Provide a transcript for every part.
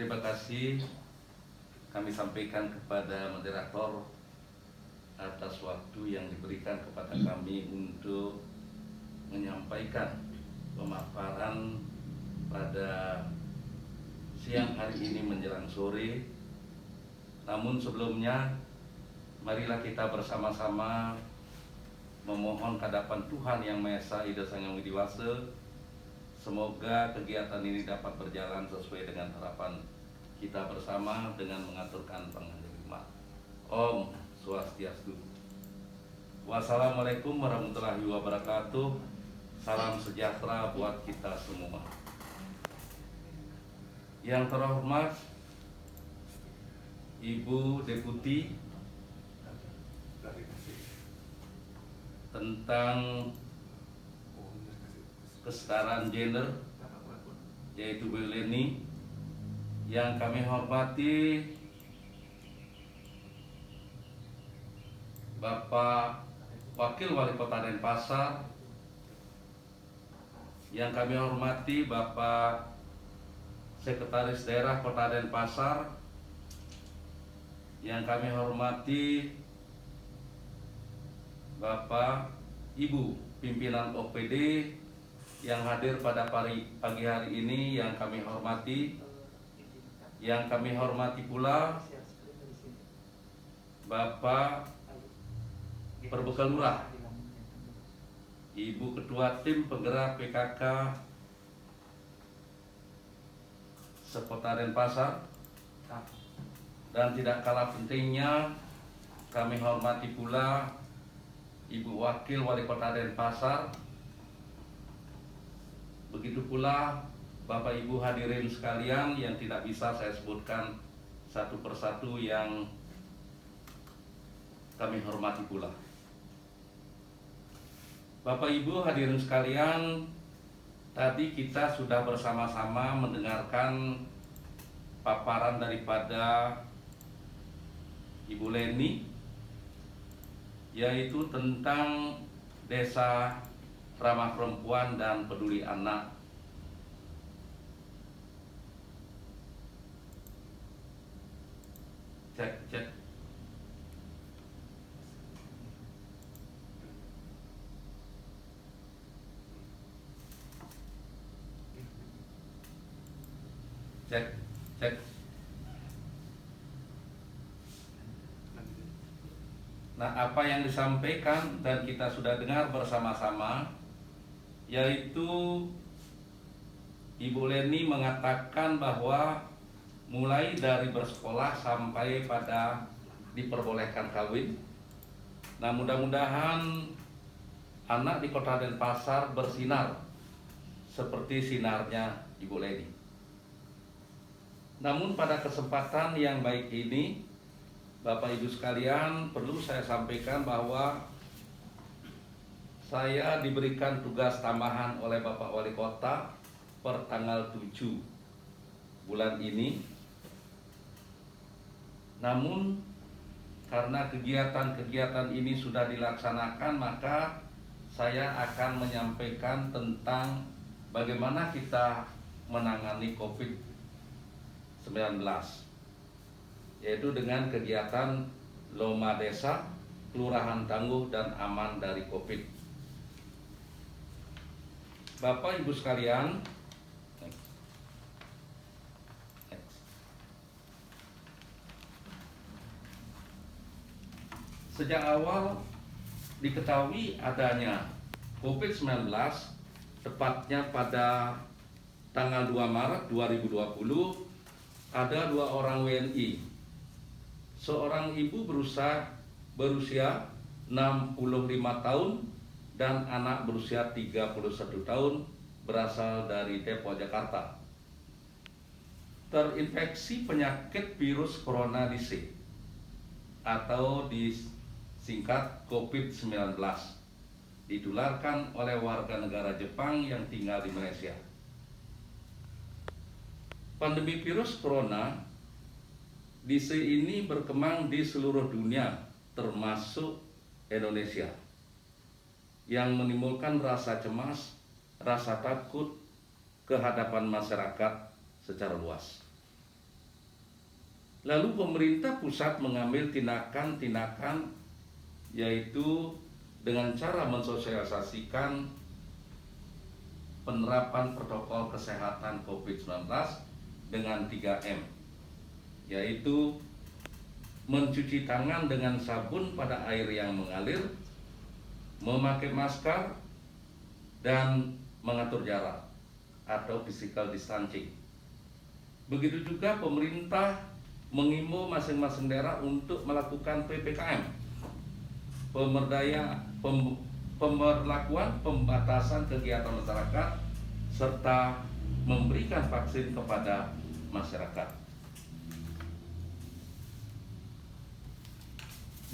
terima kasih kami sampaikan kepada moderator atas waktu yang diberikan kepada kami untuk menyampaikan pemaparan pada siang hari ini menjelang sore. Namun sebelumnya, marilah kita bersama-sama memohon hadapan Tuhan Yang Maha Esa Ida Sang Hyang Widi Wase. Semoga kegiatan ini dapat berjalan sesuai dengan harapan kita bersama dengan mengaturkan penghadiran. Om Swastiastu. Wassalamualaikum warahmatullahi wabarakatuh. Salam sejahtera buat kita semua. Yang terhormat Ibu Deputi tentang kesetaraan gender, yaitu Bu Leni. Yang kami hormati Bapak Wakil Wali Kota Denpasar, yang kami hormati Bapak Sekretaris Daerah Kota Denpasar, yang kami hormati Bapak Ibu pimpinan OPD yang hadir pada pagi hari ini, yang kami hormati. Yang kami hormati pula Bapak Perbekal Lurah, Ibu Ketua Tim Penggerak PKK Sekota Denpasar, dan tidak kalah pentingnya kami hormati pula Ibu Wakil Wali Kota Denpasar. Begitu pula Bapak Ibu hadirin sekalian yang tidak bisa saya sebutkan satu persatu, yang kami hormati pula. Bapak Ibu hadirin sekalian, tadi kita sudah bersama-sama mendengarkan paparan daripada Ibu Leni, yaitu tentang Desa Ramah Perempuan dan Peduli Anak. Cek. Nah, apa yang disampaikan dan kita sudah dengar bersama-sama, yaitu Ibu Leni mengatakan bahwa mulai dari bersekolah sampai pada diperbolehkan kawin. Nah, mudah-mudahan anak di Kota Denpasar bersinar seperti sinarnya Ibu Leni. Namun pada kesempatan yang baik ini, Bapak Ibu sekalian, perlu saya sampaikan bahwa saya diberikan tugas tambahan oleh Bapak Wali Kota per tanggal 7 bulan ini. Namun karena kegiatan-kegiatan ini sudah dilaksanakan, maka saya akan menyampaikan tentang bagaimana kita menangani COVID-19, yaitu dengan kegiatan Loma Desa, Kelurahan Tangguh dan Aman dari COVID. Bapak Ibu sekalian, sejak awal diketahui adanya COVID-19, tepatnya pada tanggal 2 Maret 2020, ada 2 orang WNI. Seorang ibu berusia 65 tahun dan anak berusia 31 tahun berasal dari Depok, Jakarta. Terinfeksi penyakit virus corona DC atau disingkat COVID-19, ditularkan oleh warga negara Jepang yang tinggal di Malaysia. Pandemi virus corona DC ini berkembang di seluruh dunia, termasuk Indonesia, yang menimbulkan rasa cemas, rasa takut ke hadapan masyarakat secara luas. Lalu pemerintah pusat mengambil tindakan-tindakan, yaitu dengan cara mensosialisasikan penerapan protokol kesehatan COVID-19 dengan 3M, yaitu mencuci tangan dengan sabun pada air yang mengalir, memakai masker, dan mengatur jarak atau physical distancing. Begitu juga pemerintah mengimbau masing-masing daerah untuk melakukan PPKM, pemberlakuan pembatasan kegiatan masyarakat, serta memberikan vaksin kepada masyarakat.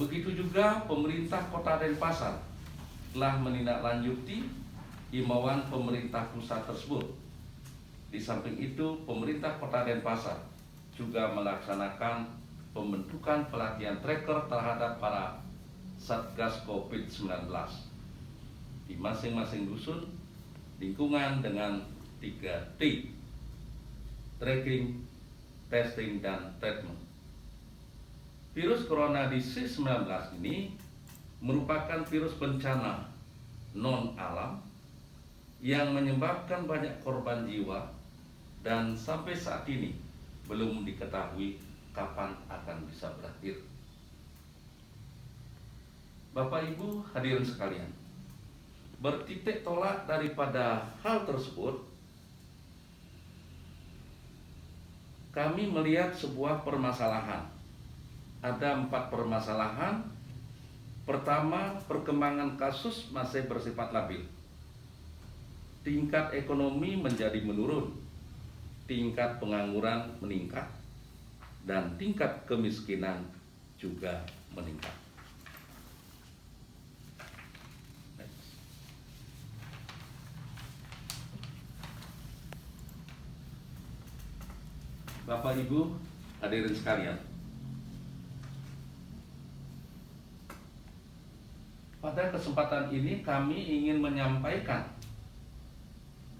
Begitu juga pemerintah Kota Denpasar telah menindaklanjuti himbauan pemerintah pusat tersebut. Di samping itu, pemerintah Kota Denpasar juga melaksanakan pembentukan pelatihan tracker terhadap para Satgas COVID-19 di masing-masing dusun, lingkungan dengan 3T: tracking, testing, dan treatment. Virus corona disease 19 ini merupakan virus bencana non-alam yang menyebabkan banyak korban jiwa dan sampai saat ini belum diketahui kapan akan bisa berakhir. Bapak Ibu hadirin sekalian, bertitik tolak daripada hal tersebut, kami melihat sebuah permasalahan. Ada 4 permasalahan. Pertama, perkembangan kasus masih bersifat labil. Tingkat ekonomi menjadi menurun, tingkat pengangguran meningkat, dan tingkat kemiskinan juga meningkat. Bapak Ibu hadirin sekalian, pada kesempatan ini kami ingin menyampaikan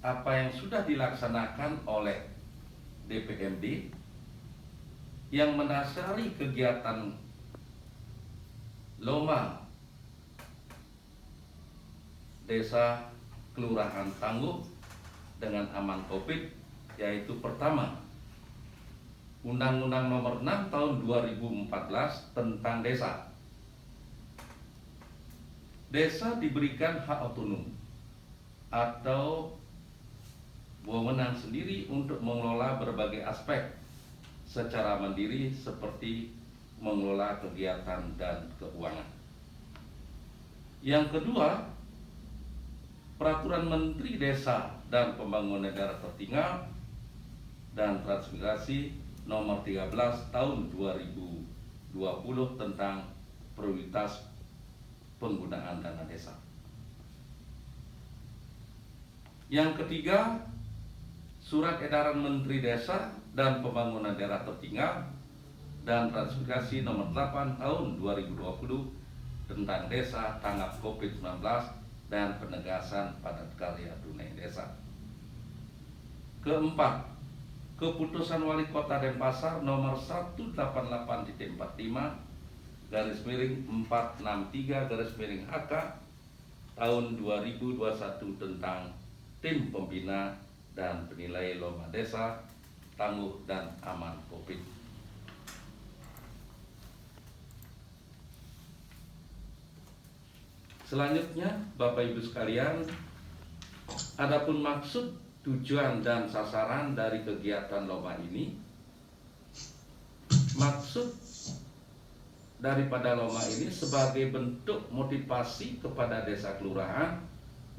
apa yang sudah dilaksanakan oleh DPMD yang mendasari kegiatan lomba Desa Kelurahan Tangguh dengan Aman Covid, yaitu pertama, Undang-Undang Nomor 6 Tahun 2014 tentang Desa. Desa diberikan hak otonom atau wewenang sendiri untuk mengelola berbagai aspek secara mandiri, seperti mengelola kegiatan dan keuangan. Yang kedua, Peraturan Menteri Desa dan Pembangunan Daerah Tertinggal dan Transmigrasi Nomor 13 Tahun 2020 tentang prioritas penggunaan dana desa. Yang ketiga, Surat Edaran Menteri Desa dan Pembangunan Daerah Tertinggal dan Transmigrasi Nomor 8 Tahun 2020 tentang Desa Tanggap COVID-19 dan penegasan padat karya tunai desa. Keempat, Keputusan Wali Kota Denpasar Nomor 188/463/HK tahun 2021 tentang Tim Pembina dan Penilai Lomba Desa Tangguh dan Aman Covid. Selanjutnya, Bapak Ibu sekalian, adapun maksud, tujuan, dan sasaran dari kegiatan lomba ini. Maksud daripada lomba ini sebagai bentuk motivasi kepada desa kelurahan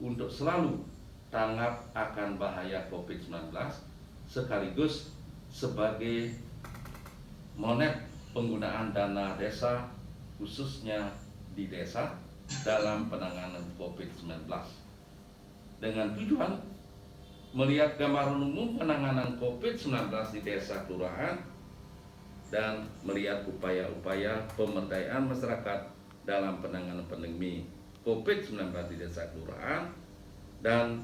untuk selalu tanggap akan bahaya COVID-19, sekaligus sebagai monet penggunaan dana desa khususnya di desa dalam penanganan COVID-19 dengan tujuan melihat gambaran umum penanganan COVID-19 di desa kelurahan dan melihat upaya-upaya pemberdayaan masyarakat dalam penanganan pandemi COVID-19 di desa kelurahan dan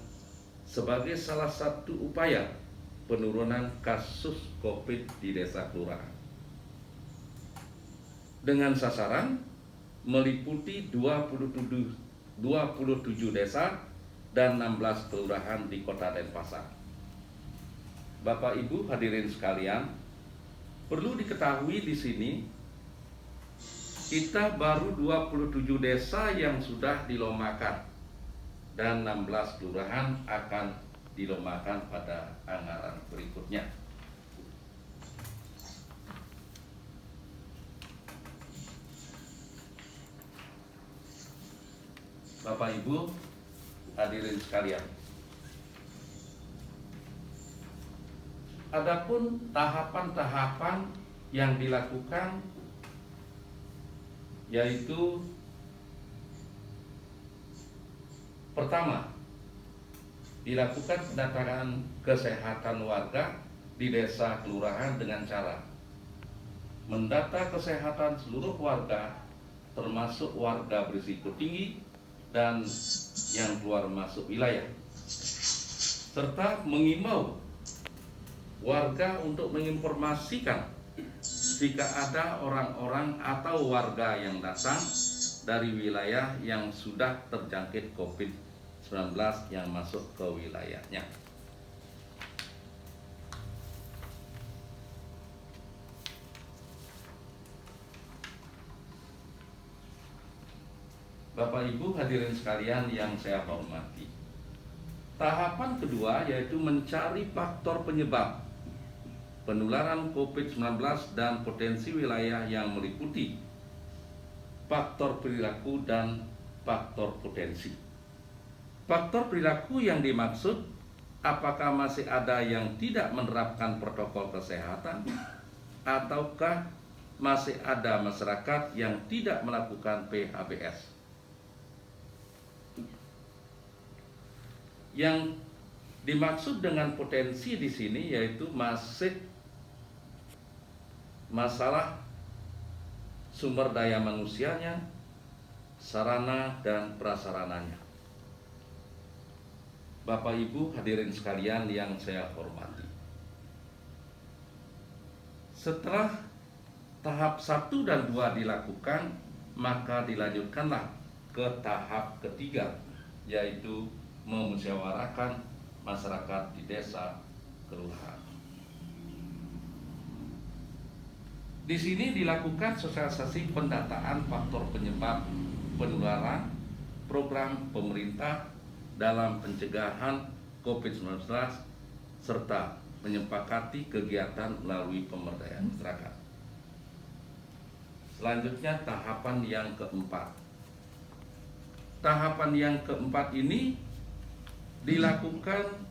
sebagai salah satu upaya penurunan kasus COVID di desa kelurahan. dengan sasaran meliputi 27 desa dan 16 kelurahan di Kota Denpasar. Bapak Ibu hadirin sekalian, perlu diketahui di sini kita baru 27 desa yang sudah dilomakan dan 16 kelurahan akan dilomakan pada anggaran berikutnya. Bapak Ibu hadirin sekalian, adapun tahapan-tahapan yang dilakukan yaitu pertama, dilakukan pendataan kesehatan warga di desa kelurahan dengan cara mendata kesehatan seluruh warga termasuk warga berisiko tinggi dan yang keluar masuk wilayah, serta mengimbau warga untuk menginformasikan jika ada orang-orang atau warga yang datang dari wilayah yang sudah terjangkit COVID-19 yang masuk ke wilayahnya. Bapak Ibu hadirin sekalian yang saya hormati, tahapan kedua yaitu mencari faktor penyebab penularan COVID-19 dan potensi wilayah yang meliputi faktor perilaku dan faktor potensi. Faktor perilaku yang dimaksud apakah masih ada yang tidak menerapkan protokol kesehatan ataukah masih ada masyarakat yang tidak melakukan PHBS. Yang dimaksud dengan potensi di sini yaitu masalah sumber daya manusianya, sarana dan prasarananya. Bapak Ibu hadirin sekalian yang saya hormati, setelah tahap 1 dan 2 dilakukan, maka dilanjutkanlah ke tahap ketiga, yaitu memusyawarahkan masyarakat di desa kelurahan. Di sini dilakukan sosialisasi pendataan faktor penyebab penularan, program pemerintah dalam pencegahan COVID-19 serta menyepakati kegiatan melalui pemberdayaan masyarakat. Selanjutnya tahapan yang keempat. Tahapan yang keempat ini dilakukan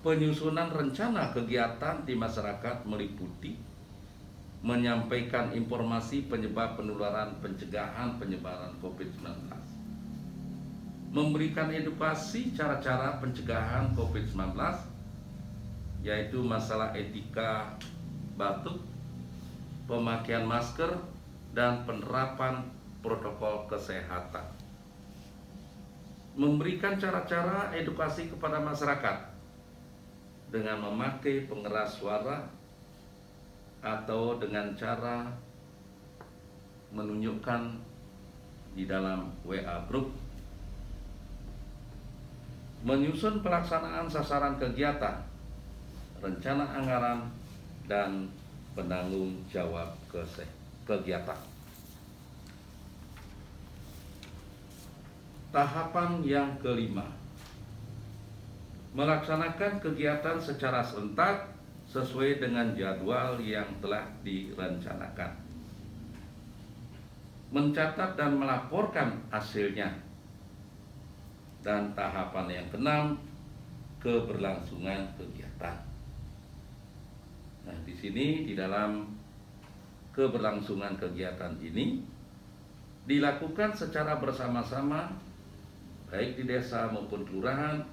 penyusunan rencana kegiatan di masyarakat meliputi menyampaikan informasi penyebab penularan, pencegahan penyebaran COVID-19, memberikan edukasi cara-cara pencegahan COVID-19 yaitu masalah etika batuk, pemakaian masker, dan penerapan protokol kesehatan. Memberikan cara-cara edukasi kepada masyarakat dengan memakai pengeras suara atau dengan cara menunjukkan di dalam WA group. Menyusun pelaksanaan sasaran kegiatan, rencana anggaran, dan penanggung jawab kegiatan. Tahapan yang kelima, melaksanakan kegiatan secara serentak sesuai dengan jadwal yang telah direncanakan. Mencatat dan melaporkan hasilnya. Dan tahapan yang keenam, keberlangsungan kegiatan. Nah, di sini di dalam keberlangsungan kegiatan ini dilakukan secara bersama-sama baik di desa maupun kelurahan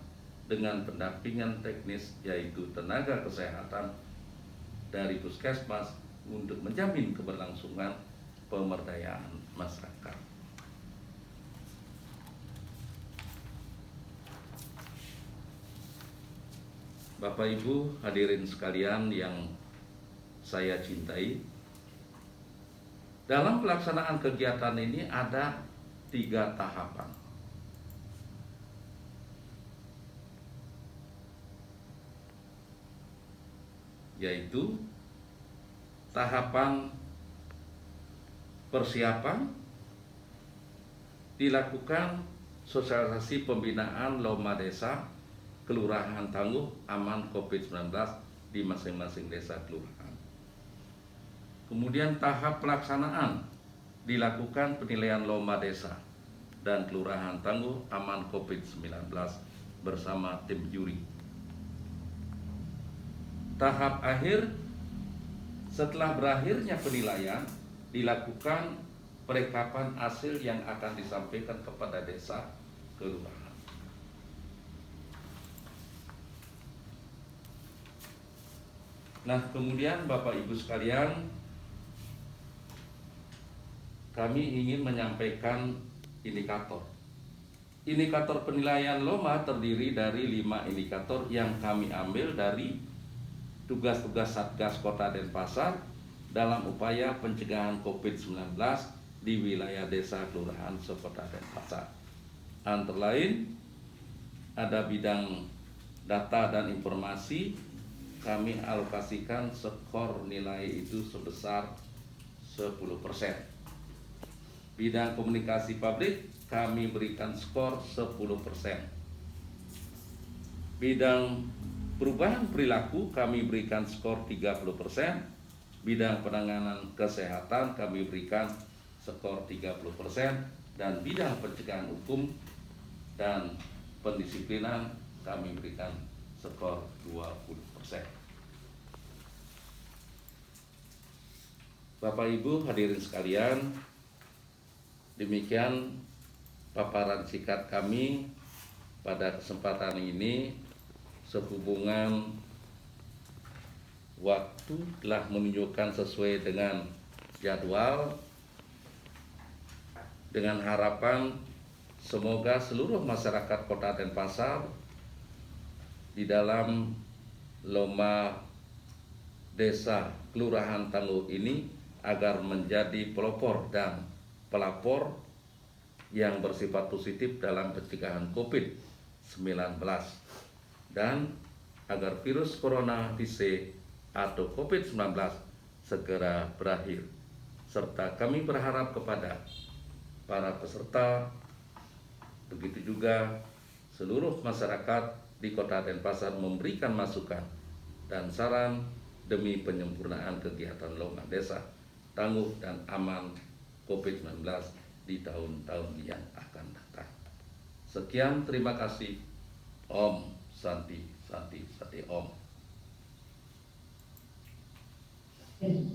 dengan pendampingan teknis yaitu tenaga kesehatan dari puskesmas untuk menjamin keberlangsungan pemberdayaan masyarakat. Bapak Ibu hadirin sekalian yang saya cintai, Dalam pelaksanaan kegiatan ini ada 3 tahapan. Yaitu tahapan persiapan, dilakukan sosialisasi pembinaan lomba desa, kelurahan tangguh aman COVID-19 di masing-masing desa kelurahan. Kemudian tahap pelaksanaan, dilakukan penilaian lomba desa dan kelurahan tangguh aman COVID-19 bersama tim juri. Tahap akhir, setelah berakhirnya penilaian, dilakukan perekapan hasil yang akan disampaikan kepada desa kelurahan. Nah, kemudian Bapak Ibu sekalian, kami ingin menyampaikan indikator. Indikator penilaian lomba terdiri dari 5 indikator yang kami ambil dari tugas-tugas Satgas Kota Denpasar dalam upaya pencegahan COVID-19 di wilayah desa kelurahan sekota Denpasar. Antara lain ada bidang data dan informasi, kami alokasikan skor nilai itu sebesar 10%. Bidang komunikasi publik kami berikan skor 10%. Bidang perubahan perilaku kami berikan skor 30%. Bidang penanganan kesehatan kami berikan skor 30%. Dan bidang pencegahan hukum dan pendisiplinan kami berikan skor 20%. Bapak Ibu hadirin sekalian, demikian paparan singkat kami pada kesempatan ini. Sehubungan waktu telah menunjukkan sesuai dengan jadwal, dengan harapan semoga seluruh masyarakat Kota Denpasar di dalam lomba desa kelurahan tangguh ini agar menjadi pelopor dan pelapor yang bersifat positif dalam pencegahan COVID-19 dan agar virus corona DC atau COVID-19 segera berakhir. Serta kami berharap kepada para peserta, begitu juga seluruh masyarakat di Kota Denpasar memberikan masukan dan saran demi penyempurnaan kegiatan lomba desa tangguh dan aman COVID-19 di tahun-tahun yang akan datang. Sekian, terima kasih. Om Santi Santi Santi Om.